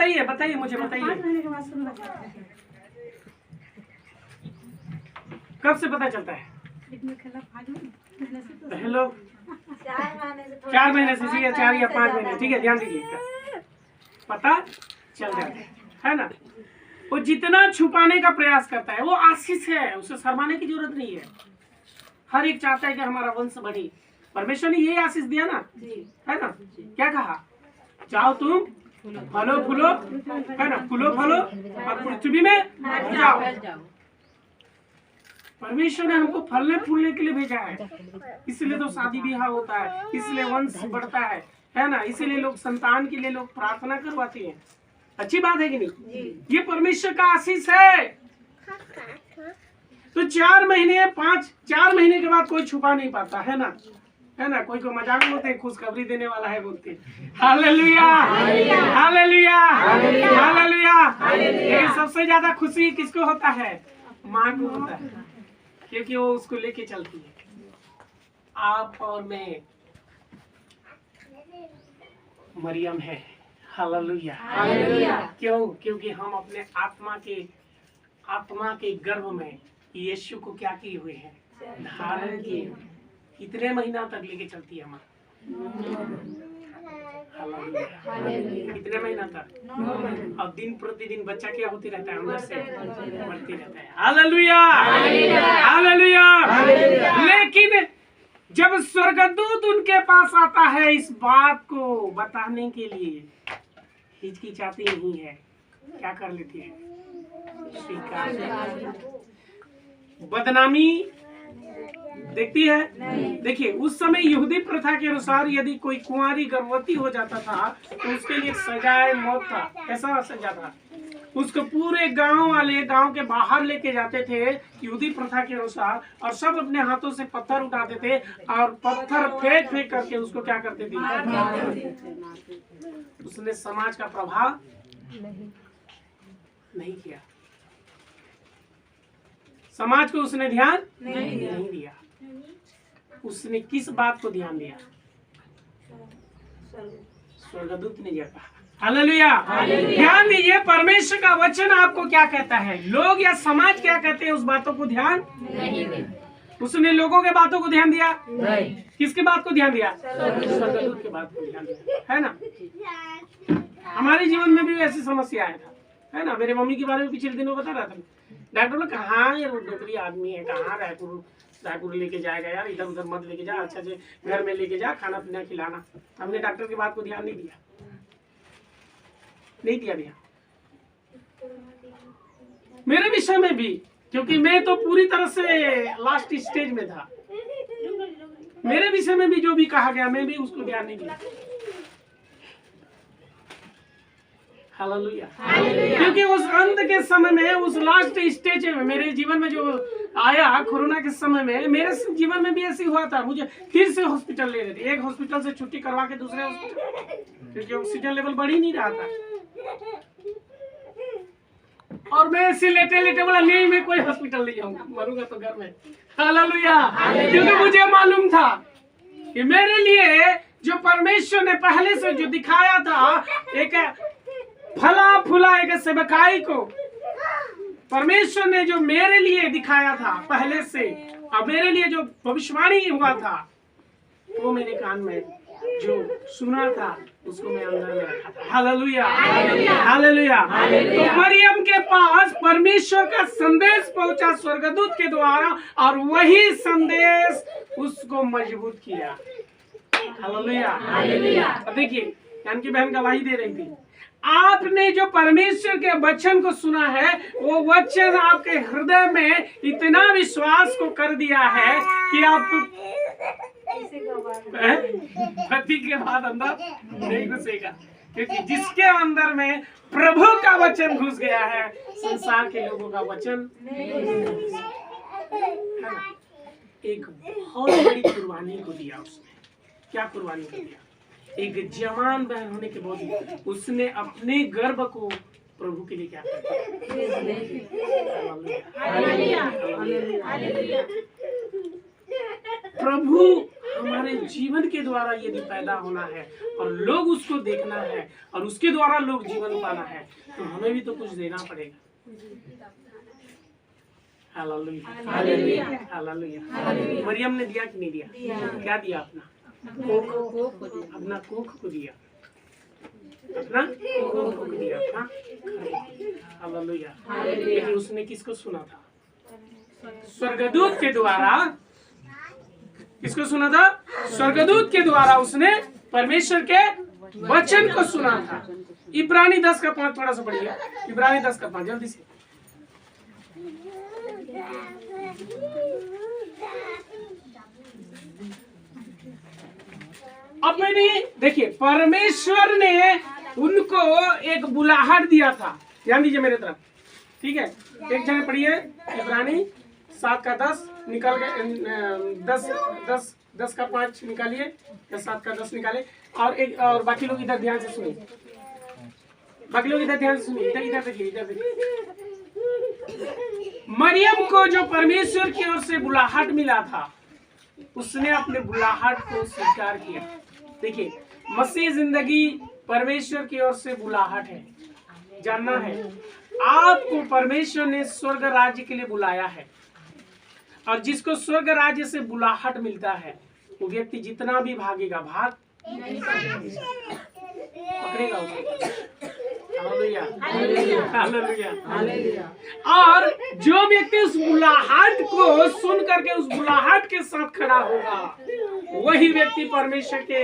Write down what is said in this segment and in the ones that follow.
बताइए बताइए मुझे बताइए, कब से पता चलता है? हेलो, 4 महीने से, ठीक है, 4 या 5 महीने, ठीक है, ध्यान दीजिए, पता चल जाता है ना। वो जितना छुपाने का प्रयास करता है वो आशीष है, उसे शर्माने की जरूरत नहीं है। हर एक चाहता है कि हमारा वंश बढ़े। परमेश्वर ने यही आशीष दिया ना, है ना। क्या कहा? जाओ तुम फलो फूलो, है ना, फूलो फलो और पृथ्वी में जाओ। परमेश्वर ने हमको फलने फूलने के लिए भेजा है, इसलिए तो शादी ब्याह होता है, इसलिए वंश बढ़ता है ना, इसीलिए लोग संतान के लिए लोग प्रार्थना करवाते हैं। अच्छी बात है कि नहीं? ये परमेश्वर का आशीष है। तो 4 महीने 4 महीने के बाद कोई छुपा नहीं पाता, है ना, है ना। कोई को मजाक में होते, खुशखबरी देने वाला है बोलते, हालेलुया हालेलुया हालेलुया। लेकिन सबसे ज्यादा खुशी किसको होता है? माँ को होता है, क्योंकि वो उसको लेके चलती है। आप और मैं मरियम है, हालेलुया हालेलुया। क्यों? क्योंकि हम अपने आत्मा के गर्भ में यीशु को क्या किए हुए हैं? धारण किए। कितने महीना तक लेके चलती है माँ? कितने महीना तक? और दिन प्रतिदिन बच्चा क्या होती रहता है? अंदर से बढ़ती रहता है। Hallelujah hallelujah. लेकिन जब स्वर्गदूत उनके पास आता है इस बात को बताने के लिए, हिचकिचाती नहीं है, क्या कर लेती है? स्वीकार। बदनामी देखती है? देखिए, उस समय यहूदी प्रथा के अनुसार यदि कोई कुंवारी गर्भवती हो जाता था तो उसके लिए सजाए मौत था। कैसा सजा था? उसको पूरे गांव वाले गांव के बाहर लेके जाते थे यहूदी प्रथा के अनुसार, और सब अपने हाथों से पत्थर उठाते थे और पत्थर फेंक फेंक करके उसको क्या करते थे? उसने समाज का प्रभाव नहीं किया, समाज को उसने ध्यान नहीं दिया। उसने किस बात को ध्यान दिया? स्वर्गदूत ने जब कहा, हालेलुया। ध्यान दीजिए, परमेश्वर का वचन आपको क्या कहता है, लोग या समाज क्या कहते हैं, उस बातों को ध्यान नहीं दिया। उसने लोगों के बातों को ध्यान दिया नहीं। किसकी बात को ध्यान दिया? स्वर्गदूत की बात को ध्यान दिया, है ना। हमारे जीवन में भी ऐसी समस्या आया था, है ना। मेरे मम्मी के बारे में पिछले दिनों बता रहा था, डॉक्टर ने कहा यार वो डोकरी आदमी है, कहाँ रायपुर लेके जाएगा यार, इधर उधर मत लेके जा, अच्छा से घर में लेके जा, खाना पीना खिलाना। हमने डॉक्टर की बात को ध्यान नहीं दिया भैया। मेरे विषय में भी, क्योंकि मैं तो पूरी तरह से लास्ट स्टेज में था, मेरे विषय में भी जो भी कहा गया मैं भी उसको ध्यान नहीं दिया। हालेलुया। क्योंकि उस अंत के समय में, उस लास्ट स्टेज में मेरे जीवन में जो आया कोरोना के समय में, मेरे जीवन में भी ऐसे हुआ था। मुझे फिर से हॉस्पिटल ले रहे थे, एक हॉस्पिटल से छुट्टी करवा के दूसरे हॉस्पिटल, क्योंकि ऑक्सीजन लेवल बढ़ ही नहीं रहा था। और मैं ऐसे लेटे बोला नहीं, मैं कोई हॉस्पिटल नहीं जाऊंगा, मरूंगा तो घर में। हालेलुया। क्योंकि मुझे मालूम था कि मेरे लिए जो परमेश्वर ने पहले से जो दिखाया था, एक फला फूला एक सेवकाई को परमेश्वर ने जो मेरे लिए दिखाया था पहले से, और मेरे लिए जो भविष्यवाणी हुआ था, वो मेरे कान में जो सुना था उसको मैं अंदर में रखा था। Hallelujah hallelujah. तो मरियम के पास परमेश्वर का संदेश पहुंचा स्वर्गदूत के द्वारा, और वही संदेश उसको मजबूत किया। हालेलुया। देखिए, यानी कि बहन गवाही दे रही थी, आपने जो परमेश्वर के वचन को सुना है, वो वचन आपके हृदय में इतना विश्वास को कर दिया है कि आप पति के बाद अंदर नहीं घुसेगा, क्योंकि जिसके अंदर में प्रभु का वचन घुस गया है, संसार के लोगों का वचन एक बहुत बड़ी कुर्बानी को दिया उसने। क्या कुर्बानी को दिया? एक जवान बहन होने के बाद उसने अपने गर्भ को प्रभु के लिए क्या प्रभु हमारे जीवन के द्वारा यदि पैदा होना है और लोग उसको देखना है और उसके द्वारा लोग जीवन पाना है, तो हमें भी तो कुछ देना पड़ेगा। Hallelujah, hallelujah, hallelujah. मरियम ने दिया कि नहीं दिया? क्या दिया? अपना कोख को दिया, अपना कोख को दिया था। हालेलुया। लेकिन उसने किसको सुना था? स्वर्गदूत के द्वारा। किसको सुना था? स्वर्गदूत के द्वारा उसने परमेश्वर के वचन को सुना था। इब्रानी 10:5 थोड़ा सा पढ़िए। इब्रानी 10:5 जल्दी से। अपनी देखिए, परमेश्वर ने उनको एक बुलाहट दिया था। ध्यान दीजिए मेरे तरफ, ठीक है? एक जगह पढ़िए, इब्रानी 7:10 निकाल के 10:5 निकालिए, या 7:10 निकाले। और बाकी लोग इधर ध्यान से सुनिए, बाकी लोग इधर ध्यान से सुनिए। इधर देखिए, इधर देखिए। मरियम को जो परमेश्वर की ओर से बुलाहट मिला था, उसने अपने बुलाहट को स्वीकार किया। देखिए, मसीह जिंदगी परमेश्वर की ओर से बुलाहट है। जानना है, आपको परमेश्वर ने स्वर्ग राज्य के लिए बुलाया है, और जिसको स्वर्ग राज्य से बुलाहट मिलता है, वो व्यक्ति जितना भी भागेगा, भाग पकड़ेगा उसे। Hallelujah, hallelujah, hallelujah. और जो व्यक्ति उस बुलाहट को सुन करके उस बुलाहट के साथ खड़ा होगा, वही व्यक्ति परमेश्वर के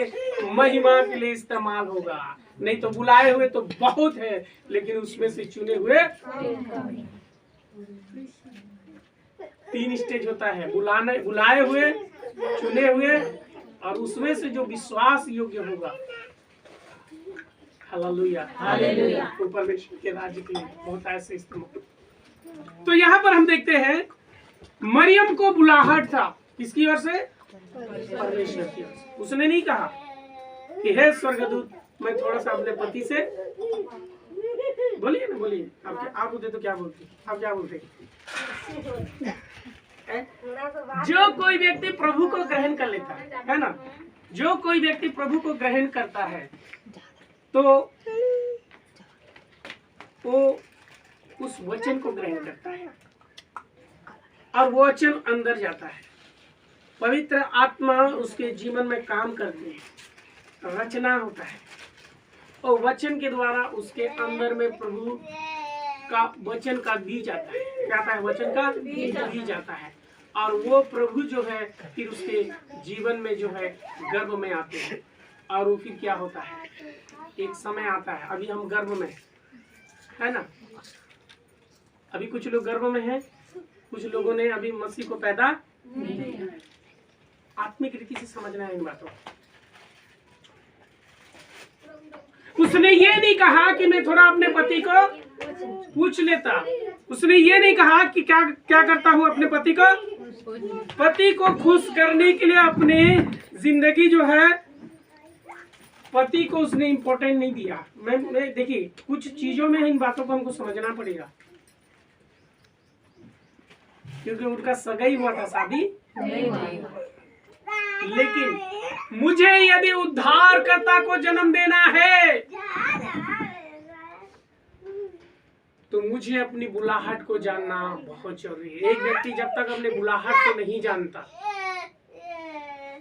महिमा के लिए इस्तेमाल होगा। नहीं तो बुलाए हुए तो बहुत है, लेकिन उसमें से चुने हुए 3 स्टेज होता है। बुलाए हुए, चुने हुए, और उसमें से जो विश्वास योग्य होगा। Hallelujah, hallelujah. वो परमेश्वर के राज्य के लिए बहुत ऐसे इस्तेमाल। तो यहाँ पर हम देखते हैं, मरियम को बुलाहट था किसकी ओर से? परमेश्वर की ओर से। उसने नहीं कहा कि हे स्वर्गदूत, मैं थोड़ा सा अपने पति से, बोलिए ना, बोलिए। आप होते तो क्या बोलते? आप क्या बोलते? जो कोई व्यक्ति प्रभु को ग्रहण कर लेता है ना, जो कोई व्यक्ति प्रभु को ग्रहण करता है, तो वो उस वचन को ग्रहण करता है, और वो वचन अंदर जाता है। पवित्र आत्मा उसके जीवन में काम करती है, रचना होता है, और वचन के द्वारा उसके अंदर में प्रभु का वचन का बीज आता है। क्या आता है? वचन का बीज आता है, और वो प्रभु जो है फिर उसके जीवन में जो है गर्भ में आते हैं। और वो फिर क्या होता है? एक समय आता है, अभी हम गर्भ में है ना, अभी कुछ लोग गर्भ में हैं, कुछ लोगों ने अभी मसीह को पैदा नहीं किया है। आत्मिक रीति से समझना है इन बातों। उसने ये नहीं कहा कि मैं थोड़ा अपने पति को पूछ लेता। उसने ये नहीं कहा कि क्या क्या करता हूँ अपने पति को खुश करने के लिए अपनी जिंदगी जो है, पति को उसने इम्पोर्टेंट नहीं दिया। मैं देखिए, कुछ चीजों में इन बातों को हमको समझना पड़ेगा, क्योंकि उनका सगाई हुआ था, शादी नहीं हुआ। लेकिन मुझे यदि उद्धारकर्ता को जन्म देना है, तो मुझे अपनी बुलाहट को जानना बहुत जरूरी है। एक व्यक्ति जब तक अपने बुलाहट को नहीं जानता,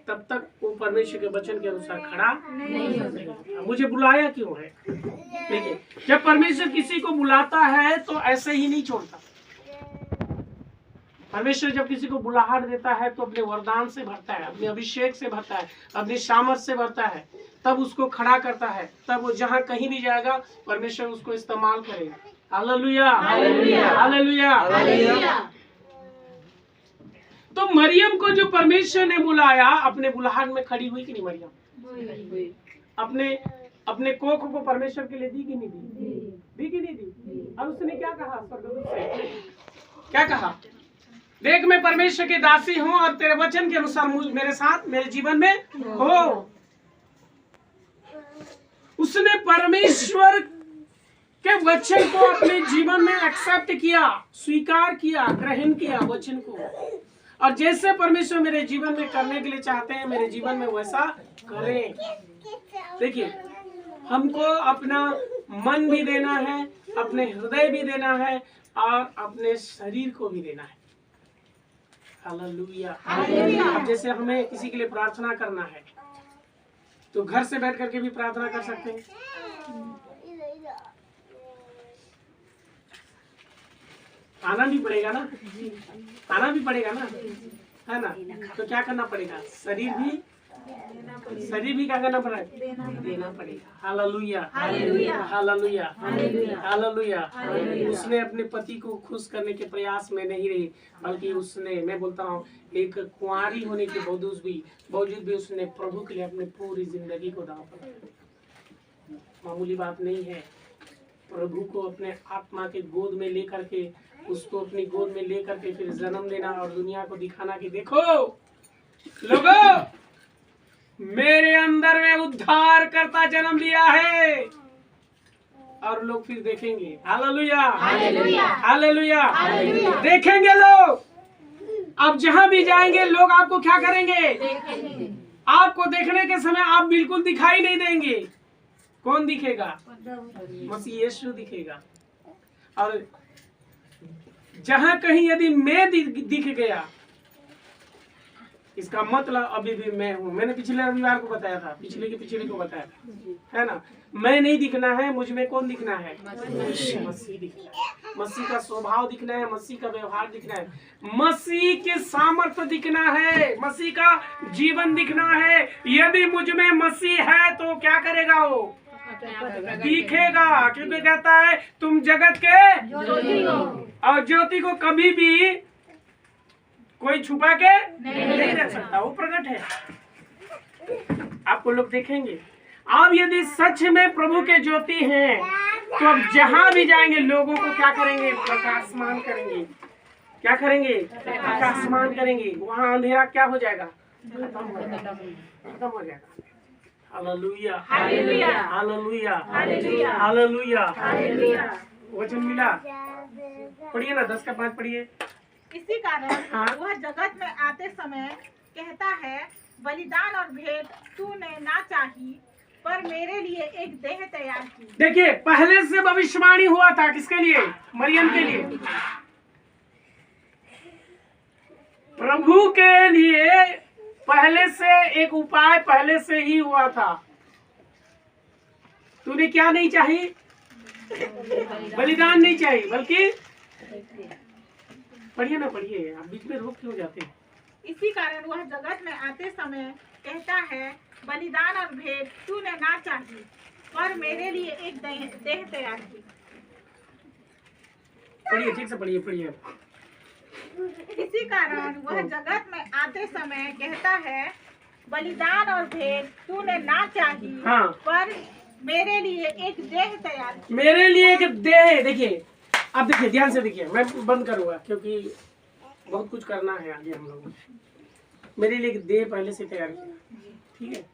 तब तक वो परमेश्वर के वचन के अनुसार खड़ा नहीं होता। मुझे बुलाया क्यों है? देखिए, जब परमेश्वर किसी को बुलाता है तो ऐसे ही नहीं छोड़ता। परमेश्वर जब किसी को बुलाहट देता है तो अपने वरदान से भरता है, अपने अभिषेक से भरता है, अपनी सामर्थ से भरता है, तब उसको खड़ा करता है। तब वो जहाँ कहीं भी जाएगा, परमेश्वर उसको इस्तेमाल करेगा। Hallelujah, hallelujah, hallelujah, hallelujah. तो मरियम को जो परमेश्वर ने बुलाया, अपने बुलाहट में खड़ी हुई कि नहीं मरियम? अपने कोख को परमेश्वर के लिए दी कि नहीं दी? दी कि नहीं दी? और उसने क्या कहा स्वर्गदूत से? क्या कहा? देख, मैं परमेश्वर की दासी हूँ, और तेरे वचन के अनुसार मेरे साथ मेरे जीवन में हो। उसने परमेश्वर के वचन को अपने जीवन में एक्सेप्ट किया, स्वीकार किया, ग्रहण किया वचन को। और जैसे परमेश्वर मेरे जीवन में करने के लिए चाहते हैं मेरे जीवन में वैसा करें। देखिए, हमको अपना मन भी देना है, अपने हृदय भी देना है और अपने शरीर को भी देना है। हालेलुया। अब जैसे हमें किसी के लिए प्रार्थना करना है तो घर से बैठ करके भी प्रार्थना कर सकते हैं। आना भी पड़ेगा ना, आना भी पड़ेगा ना, है ना? तो क्या करना पड़ेगा? शरीर भी क्या करना पड़ेगा? देना पड़ेगा। Hallelujah, hallelujah, hallelujah, hallelujah. उसने अपने पति को खुश करने के प्रयास में नहीं रही, बल्कि उसने, मैं बोलता हूँ, एक कुंवारी होने के बावजूद भी उसने प्रभु के लिए अपनी पूरी जिंदगी को दांव पर लगाया। मामूली बात नहीं है। प्रभु को अपने आत्मा के गोद में लेकर के, उसको अपनी गोद में लेकर के फिर जन्म देना और दुनिया को दिखाना कि देखो लोगों, मेरे अंदर में उद्धार करता जन्म लिया है। और लोग फिर देखेंगे। हालेलुया, हालेलुया, हालेलुया, देखेंगे लोग। अब जहां भी जाएंगे लोग आपको क्या करेंगे? आपको देखने के समय आप बिल्कुल दिखाई नहीं देंगे। कौन दिखेगा? मसीह यीशु दिखेगा। और जहां कहीं यदि मैं दिख गया, इसका मतलब अभी भी मैं हूँ। मैंने पिछले रविवार को बताया था, पिछले को बताया था, है ना? मैं नहीं दिखना है, मुझ में कौन दिखना है? मसीह दिखना है। मसीह का स्वभाव दिखना है, मसीह का व्यवहार दिखना है, मसीह के सामर्थ्य दिखना है, मसीह का जीवन दिखना है। यदि मुझ में मसीह है तो क्या करेगा? वो दिखेगा, क्योंकि कहता है तुम जगत के ज्योति हो, और ज्योति को कभी भी कोई छुपा के नहीं रख सकता, वो प्रकट है। आपको लोग देखेंगे। आप यदि सच में प्रभु के ज्योति हैं तो अब जहां भी जाएंगे लोगों को क्या करेंगे? प्रकाशमान करेंगे। क्या करेंगे? प्रकाशमान करेंगे। वहां अंधेरा क्या हो जाएगा? खत्म हो जाएगा। Hallelujah, hallelujah, hallelujah, hallelujah, hallelujah. वचन मिला, पढ़िए ना, 10 का 5 पढ़िए। इसी कारण वह जगत में आते समय कहता है, बलिदान और भेंट तूने ना चाही, पर मेरे लिए एक देह तैयार की। देखिए, पहले से भविष्यवाणी हुआ था। किसके लिए? मरियम के लिए। प्रभु के लिए पहले से एक उपाय पहले से ही हुआ था। तूने क्या नहीं चाही? बलिदान नहीं चाहिए, बल्कि पढ़िए ना, पढ़िए। आप बीच में रोक क्यों जाते हैं? इसी कारण वह जगत में आते समय कहता है, बलिदान और भेंट तूने ना चाही, पर मेरे लिए एक देह तैयार की। पढ़िए, ठीक से पढ़िए, पढ़िए। इसी कारण वह जगत में आते समय कहता है, बलिदान और भेंट तूने ना चाही, हाँ। पर मेरे लिए एक देह तैयार की। मेरे लिए एक देह। देखिए, अब देखिए, ध्यान से देखिए, मैं बंद करूंगा क्योंकि बहुत कुछ करना है आगे हम लोगों को। मेरे लिए एक देह पहले से तैयार किया, ठीक है?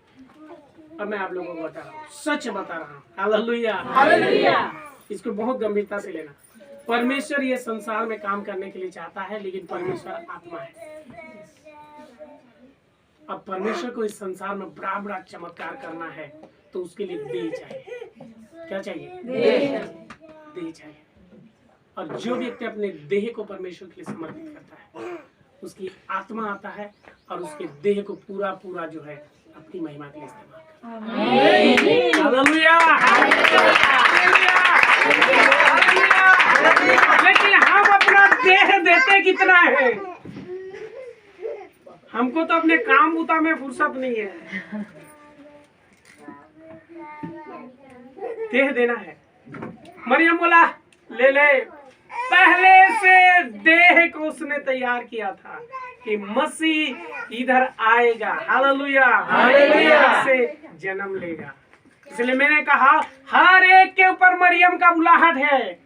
अब मैं आप लोगों को बता रहा हूँ, सच बता रहा हूँ। Hallelujah, hallelujah. इसको बहुत गंभीरता से लेना। परमेश्वर ये संसार में काम करने के लिए चाहता है, लेकिन परमेश्वर आत्मा है। अब परमेश्वर को इस संसार में बड़ा बड़ा चमत्कार करना है तो उसके लिए देह चाहिए। क्या चाहिए? देह चाहिए। और जो व्यक्ति अपने देह को परमेश्वर के लिए समर्पित करता है, उसकी आत्मा आता है और उसके देह को पूरा पूरा जो है अपनी महिमा के लिए इस्तेमाल करता है। हालेलुया, लेकिन हम अपना देह देते कितना है? हमको तो अपने काम बुता में फुर्सत नहीं है। देह देना है। मरियम बोला, ले ले। पहले से देह को उसने तैयार किया था कि मसीह इधर आएगा। हालेलुया, हालेलुया, से जन्म लेगा। इसलिए मैंने कहा, हर एक के ऊपर मरियम का बुलाहट है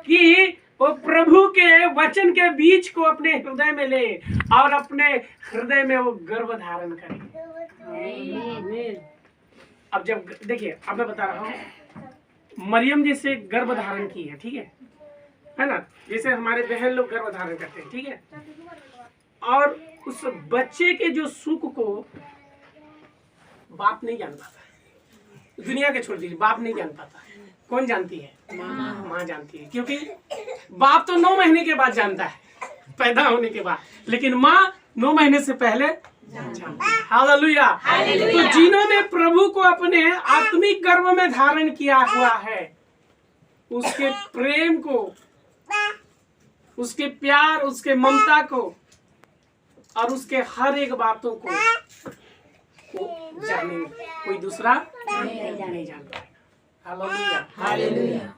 कि वो प्रभु के वचन के बीज को अपने हृदय में ले और अपने हृदय में वो गर्भ धारण करे। अब जब देखिए, अब मैं बता रहा हूँ, मरियम जैसे गर्भ धारण की है, ठीक है? है ना, जैसे हमारे बहन लोग गर्भ धारण करते हैं, ठीक है, और उस बच्चे के जो सुख को बाप नहीं जान पाता है, दुनिया के छोड़ दीजिए, बाप नहीं जान पाता है। कौन जानती है? माँ जानती है, क्योंकि बाप तो 9 महीने के बाद जानता है, पैदा होने के बाद, लेकिन माँ 9 महीने से पहले जानती है। हालेलुया। तो जिन्होंने प्रभु को अपने आत्मिक गर्भ में धारण किया हुआ है, उसके प्रेम को, उसके प्यार, उसके ममता को और उसके हर एक बातों को जाने कोई दूसरा नहीं जान पाएगा। Hallelujah, hallelujah.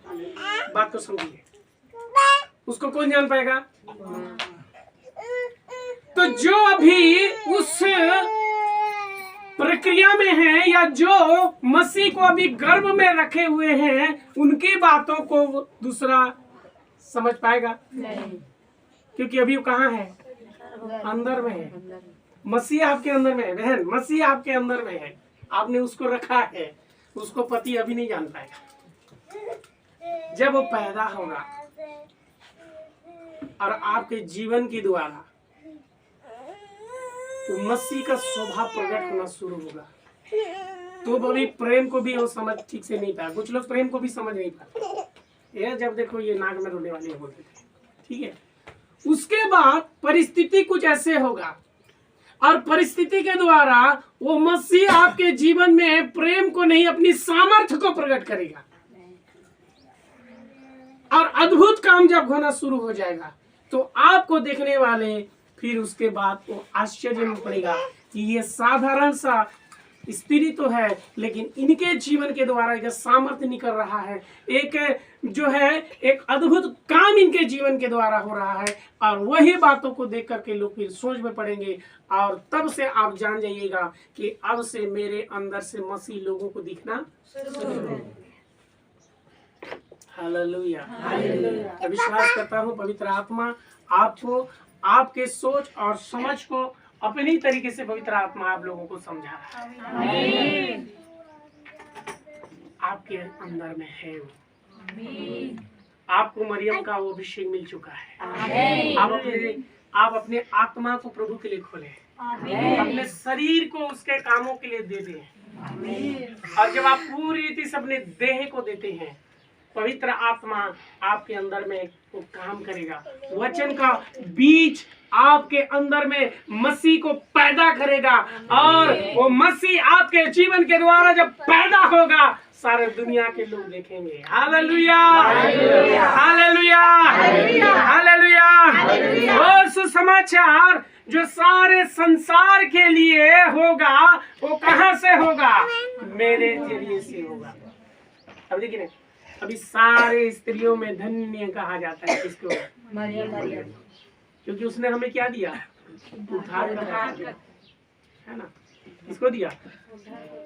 बात को समझिए, उसको कौन जान पाएगा? तो जो अभी उस प्रक्रिया में है या जो मसीह को अभी गर्भ में रखे हुए हैं, उनकी बातों को दूसरा समझ पाएगा नहीं, क्योंकि अभी वो कहाँ है? अंदर में है। मसीह आपके अंदर में है बहन, मसीह आपके अंदर में है, आपने उसको रखा है, उसको पति अभी नहीं जान पाएगा। जब वो पैदा होगा और आपके जीवन के द्वारा तो मसीह का स्वभाव प्रकट होना शुरू होगा, तो अभी प्रेम को भी वो समझ ठीक से नहीं पाया। कुछ लोग प्रेम को भी समझ नहीं पाते, ये जब देखो ये नाक में रोने वाले बोलते थे, ठीक है। उसके बाद परिस्थिति कुछ ऐसे होगा और परिस्थिति के द्वारा वो मसीह आपके जीवन में प्रेम को नहीं, अपनी सामर्थ्य को प्रकट करेगा और अद्भुत काम जब होना शुरू हो जाएगा तो आपको देखने वाले फिर उसके बाद वो आश्चर्य में पड़ेगा कि ये साधारण सा स्त्री तो है, लेकिन इनके जीवन के द्वारा एक सामर्थ्य निकल रहा है, एक जो है एक अद्भुत काम इनके जीवन के द्वारा हो रहा है। और वही बातों को देख करके लोग फिर सोच में पड़ेंगे और तब से आप जान जाइएगा कि अब से मेरे अंदर से मसीह लोगों को दिखना शुरू। हालेलुया। विश्वास करता हूँ पवित्र आत्मा आपको, आपके सोच और समझ को अपनी तरीके से पवित्र आत्मा आप लोगों को समझा रहा है। आपके अंदर में है वो, आपको मरियम का वो अभिषेक मिल चुका है। आप अपने आत्मा को प्रभु के लिए खोले, अपने शरीर को उसके कामों के लिए दे दें, और जब आप पूरी रीति से अपने देह को देते हैं, पवित्र आत्मा आपके अंदर में वो काम करेगा। वचन का बीज आपके अंदर में मसीह को पैदा करेगा और वो मसीह आपके जीवन के द्वारा जब पैदा होगा सारे दुनिया के लोग देखेंगे। Hallelujah, hallelujah, hallelujah. वो सुसमाचार जो सारे संसार के लिए होगा वो कहाँ से होगा? मेरे जरिए से होगा। अब देखिए, अभी सारे स्त्रियों में धन्य कहा जाता है किसको? मरियम, क्योंकि उसने हमें क्या दिया? उद्धार करता है ना। किसको दिया?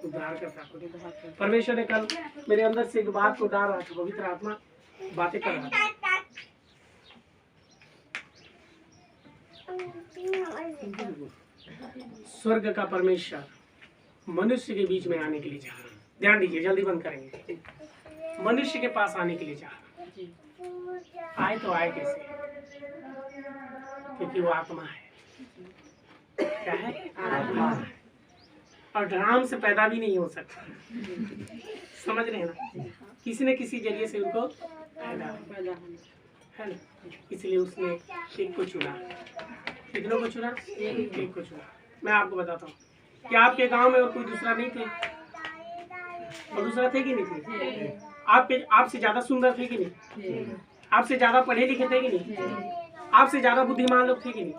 उद्धार करता। परमेश्वर ने कल मेरे अंदर से एक बात को डाल रहा था, पवित्र आत्मा बातें कर रहा था। स्वर्ग का परमेश्वर मनुष्य के बीच में आने के लिए जा रहा है। ध्यान दीजिए, जल्दी बंद करेंगे। मनुष्य के पास आने के लिए जा रहा है। आए तो आए कैसे? क्योंकि वो आत्मा है। क्या है? आत्मा है। और ड्राम से पैदा भी नहीं हो सकता। समझ रहे हैं ना? किसी न किसी जरिए से उनको पैदा है ना। इसलिए उसने एक को चुना। कितनों को चुना? एक को चुना। मैं आपको बताता हूँ, क्या आपके गांव में और कोई दूसरा नहीं थे? और दूसरा थे कि नहीं थे? आपसे ज्यादा सुंदर थे कि नहीं? आपसे ज्यादा पढ़े लिखे थे कि नहीं? आपसे ज्यादा बुद्धिमान लोग थे कि नहीं?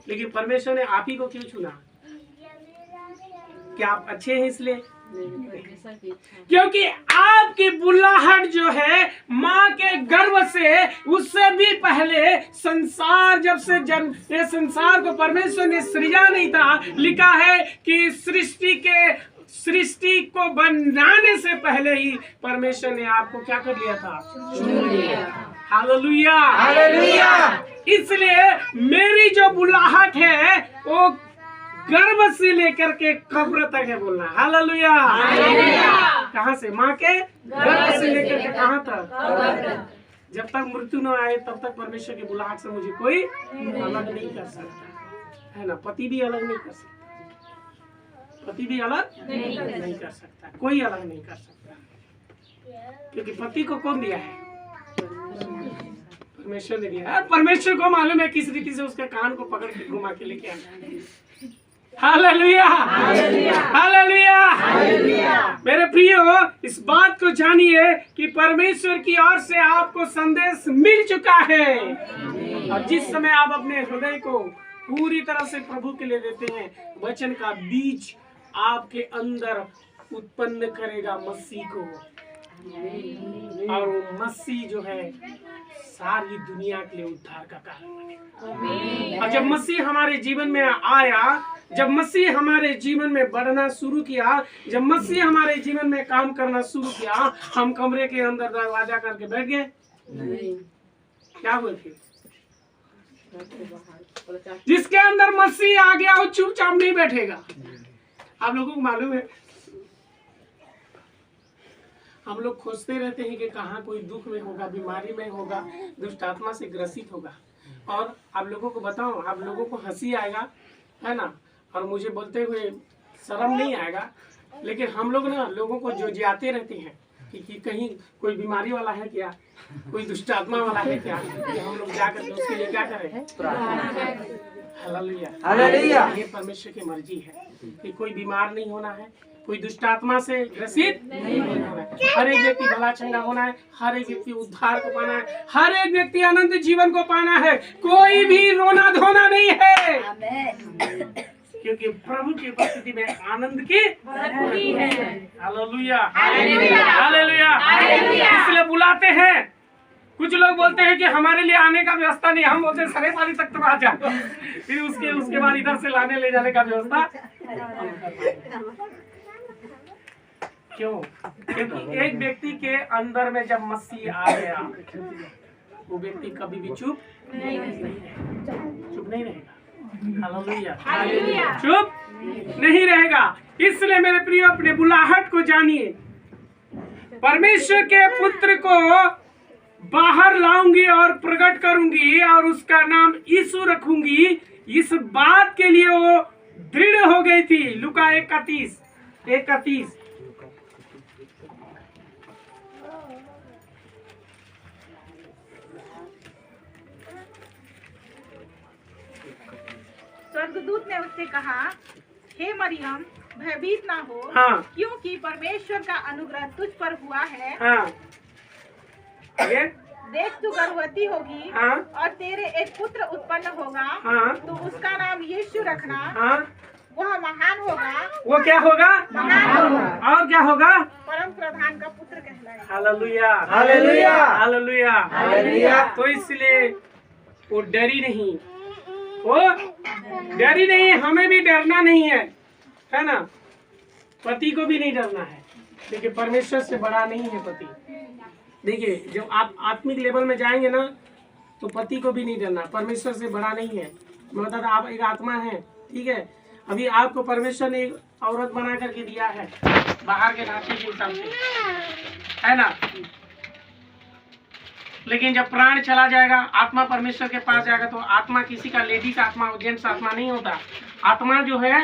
लेकिन परमेश्वर ने आप ही को क्यों चुना? क्या आप अच्छे हैं इसलिए? क्योंकि आपकी बुलाहट जो है माँ के गर्भ से, उससे भी पहले संसार जब से जन्म, ये संसार को परमेश्वर ने सृजा नहीं था। लिखा है कि सृष्टि को बनाने से पहले ही परमेश्वर ने आपको क्या कर लिया था? चुन लिया। Hallelujah, hallelujah. इसलिए मेरी जो बुलाहट है वो गर्भ से लेकर के कब्र तक है बोलना। Hallelujah, hallelujah. कहाँ से? माँ के गर्भ से लेकर के कहाँ तक? जब तक मृत्यु न आए तब तक परमेश्वर की बुलाहट से मुझे कोई अलग नहीं कर सकता, है ना। पति भी अलग नहीं कर सकता, पति भी अलग नहीं कर सकता, कोई अलग नहीं कर सकता, क्योंकि पति को कौन दिया है? परमेश्वर ने दिया है। परमेश्वर को मालूम है किस तरीके से उसके कान को पकड़ के घुमा के लेके आना है। Hallelujah, hallelujah. मेरे प्रियो, इस बात को जानिए कि परमेश्वर की ओर से आपको संदेश मिल चुका है, और जिस समय आप अपने हृदय को पूरी तरह से प्रभु के लिए देते हैं, वचन का बीज आपके अंदर उत्पन्न करेगा मसीह को, और वो मसीह जो है सारी दुनिया के लिए उद्धार का कारण बनेगा। और जब मसीह हमारे जीवन में आया, जब मसीह हमारे जीवन में बढ़ना शुरू किया, जब मसीह हमारे जीवन में काम करना शुरू किया, हम कमरे के अंदर दरवाजा करके बैठ गए? क्या हुआ फिर? जिसके अंदर मसीह आ गया वो चुपचाप नहीं बैठेगा। आप लोगों को मालूम है, हम लोग खोजते रहते हैं कि कहाँ कोई दुख में होगा, बीमारी में होगा, दुष्ट आत्मा से ग्रसित होगा, और आप लोगों को बताओ, आप लोगों को हंसी आएगा, है ना, और मुझे बोलते हुए शर्म नहीं आएगा, लेकिन हम लोग ना लोगों को जो जाते रहते हैं कि कहीं कोई बीमारी वाला है क्या, कोई दुष्ट आत्मा वाला है क्या, कि हम लोग जाकर के उसके लिए क्या करें? Hallelujah, hallelujah. ये परमेश्वर की मर्जी है कि कोई बीमार नहीं होना है, कोई दुष्ट आत्मा से ग्रसित नहीं होना है, हर एक व्यक्ति भला चंगा होना है, हर एक व्यक्ति उद्धार को पाना है, हर एक व्यक्ति अनंत जीवन को पाना है, कोई भी रोना धोना नहीं है, क्योंकि प्रभु की उपस्थिति में आनंद की भरपूरी है। Hallelujah, hallelujah. इसलिए बुलाते हैं। कुछ लोग बोलते हैं कि हमारे लिए आने का व्यवस्था नहीं, हम बोलते हैं सरे पाली तक तो आ जाओ, फिर उसके बाद इधर से लाने ले जाने का व्यवस्था। क्यों? क्योंकि एक व्यक्ति के अंदर में जब मसीह आ गया, वो व्यक्ति कभी भी चुप नहीं रहेगा। हालेलुया, चुप नहीं रहेगा। इसलिए मेरे प्रिय, अपने बुलाहट को जानिए। परमेश्वर के पुत्र को बाहर लाऊंगी और प्रकट करूंगी, और उसका नाम यीशु रखूंगी। इस बात के लिए वो दृढ़ हो गई थी। लूका 1:31। स्वर्गदूत ने उससे कहा, हे मरियम, भयभीत ना हो, हाँ। क्योंकि परमेश्वर का अनुग्रह तुझ पर हुआ है। हाँ। देख, तू गर्भवती होगी, हाँ। और तेरे एक पुत्र उत्पन्न होगा। हाँ। तो उसका नाम यीशु रखना। हाँ। वह महान होगा। वो क्या होगा? महान होगा। और क्या होगा? परम प्रधान का पुत्र कहलाएगा। Hallelujah, hallelujah, hallelujah, hallelujah. तो इसलिए वो डरी नहीं, वो डरी नहीं। हमें भी डरना नहीं है ना। पति को भी नहीं डरना है, देखिए परमेश्वर से बड़ा नहीं है पति। देखिए जब आप आत्मिक लेवल में जाएंगे ना, तो पति को भी नहीं डरना, परमेश्वर से बड़ा नहीं है। मैं बता, आप एक आत्मा है, ठीक है। अभी आपको परमेश्वर ने एक औरत बना करके दिया है, बाहर के ढांचे के हिसाब से, है ना। लेकिन जब प्राण चला जाएगा, आत्मा परमेश्वर के पास जाएगा, तो आत्मा किसी का लेडीज आत्मा और जेंट्स आत्मा नहीं होता। आत्मा जो है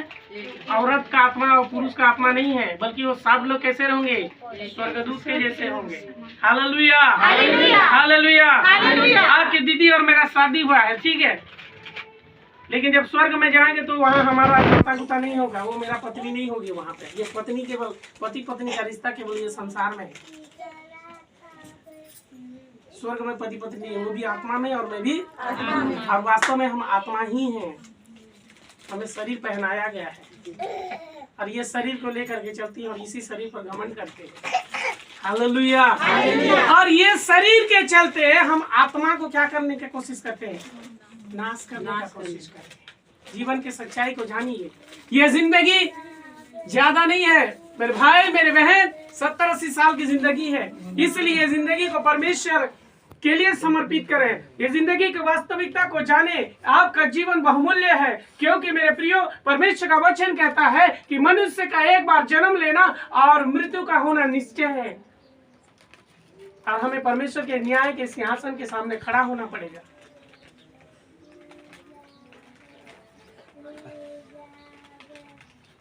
औरत का आत्मा और पुरुष का आत्मा नहीं है, बल्कि वो सब लोग कैसे होंगे? स्वर्गदूत के जैसे होंगे। Hallelujah, hallelujah, hallelujah. आपकी दीदी और मेरा शादी हुआ है, ठीक है, लेकिन जब स्वर्ग में जाएंगे तो वहाँ हमारा पता गुता नहीं होगा, वो मेरा पत्नी नहीं होगी वहाँ पे। ये पत्नी केवल पति पत्नी का रिश्ता केवल ये संसार में है। स्वर्ग में पति पत्नी है, वो भी आत्मा में और मैं भी, और वास्तव में हम आत्मा ही हैं। हमें शरीर पहनाया गया है, और ये शरीर को लेकर के चलती है, और इसी शरीर पर घमंड करते हैं। हालेलुया। और ये शरीर के चलते हम आत्मा को क्या करने की कोशिश करते हैं? नाश करने की कोशिश करते हैं। जीवन की सच्चाई को जानिए। ये जिंदगी ज्यादा नहीं है मेरे भाई मेरे बहन, 70-80 साल की जिंदगी है। इसलिए जिंदगी को परमेश्वर के लिए समर्पित करें। ये जिंदगी की वास्तविकता को जाने। आपका जीवन बहुमूल्य है, क्योंकि मेरे प्रियो, परमेश्वर का वचन कहता है कि मनुष्य का एक बार जन्म लेना और मृत्यु का होना निश्चय है। और हमें परमेश्वर के न्याय के सिंहासन के सामने खड़ा होना पड़ेगा।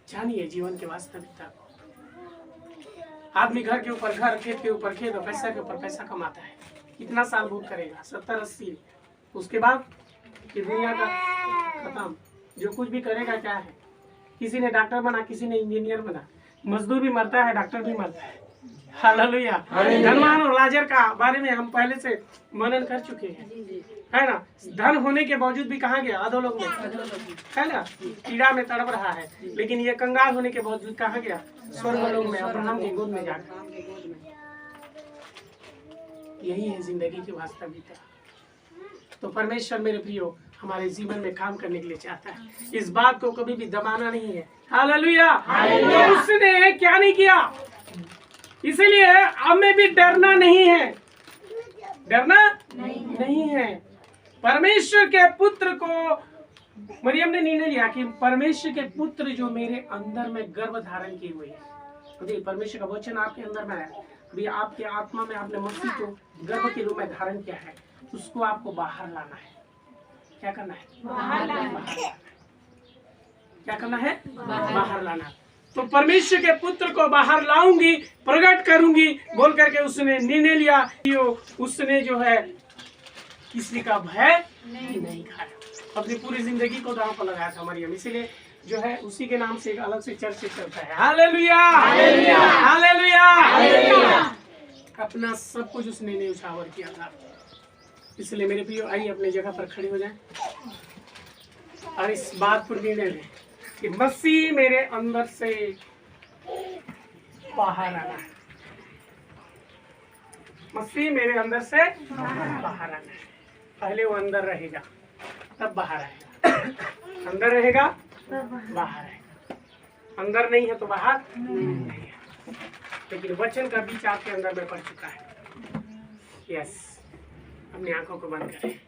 जानिए जीवन की वास्तविकता को। आदमी घर के ऊपर घर, खेत के ऊपर खेत और पैसा के ऊपर पैसा कमाता है। कितना साल भोग करेगा? 70-80। उसके बाद कि दुनिया का खत्म। जो कुछ भी करेगा क्या है? किसी ने डॉक्टर बना, किसी ने इंजीनियर बना। मजदूर भी मरता है, डॉक्टर भी मरता है। हालेलुया। धनवान और लाजर का बारे में हम पहले से मनन कर चुके हैं, है ना। धन होने के बावजूद भी कहाँ गया? अधोलोक में, है ना। कीड़ा में तड़प रहा है, लेकिन ये कंगाल होने के बावजूद कहाँ गया? स्वर्गलोक में, अब्राहम की गोद में जाकर। यही है जिंदगी की वास्तविकता। तो परमेश्वर मेरे प्रियो हमारे जीवन में काम करने के लिए चाहता है। इस बात को कभी भी दबाना नहीं है। हालेलुया। तो उसने क्या नहीं किया, इसीलिए हमें भी डरना नहीं है। डरना नहीं है। परमेश्वर के पुत्र को मरियम ने निर्णय लिया कि परमेश्वर के पुत्र जो मेरे अंदर में गर्भ धारण किए हुए है, अभी परमेश्वर का वचन आपके अंदर में है, अभी आपके आत्मा में आपने मसीह को गर्भ के रूप में धारण किया है, उसको आपको बाहर लाना है। क्या करना है? बाहर लाना। क्या करना है? बाहर लाना। तो परमेश्वर के पुत्र को बाहर लाऊंगी, प्रकट करूंगी बोल करके उसने निर्णय लिया। उसने जो है किसी का भय नहीं खाया, अपनी पूरी जिंदगी को दांव पर लगाया था मरियम। इसीलिए जो है उसी के नाम से एक अलग से चर्चित चलता है। Hallelujah, hallelujah. अपना सब कुछ उसने न्यौछावर किया था। इसलिए मेरे प्रियो आइए अपनी जगह पर खड़े हो जाएं और इस बात पर निर्णय लें कि मसीह मेरे अंदर से बाहर आना है। मसीह मेरे अंदर से बाहर आना है। पहले वो अंदर रहेगा तब बाहर आएगा। अंदर रहेगा बाहर आएगा। अंदर नहीं है तो बाहर नहीं है। लेकिन वचन का बीच आपके अंदर में पड़ चुका है। यस, अपनी आंखों को बंद करें।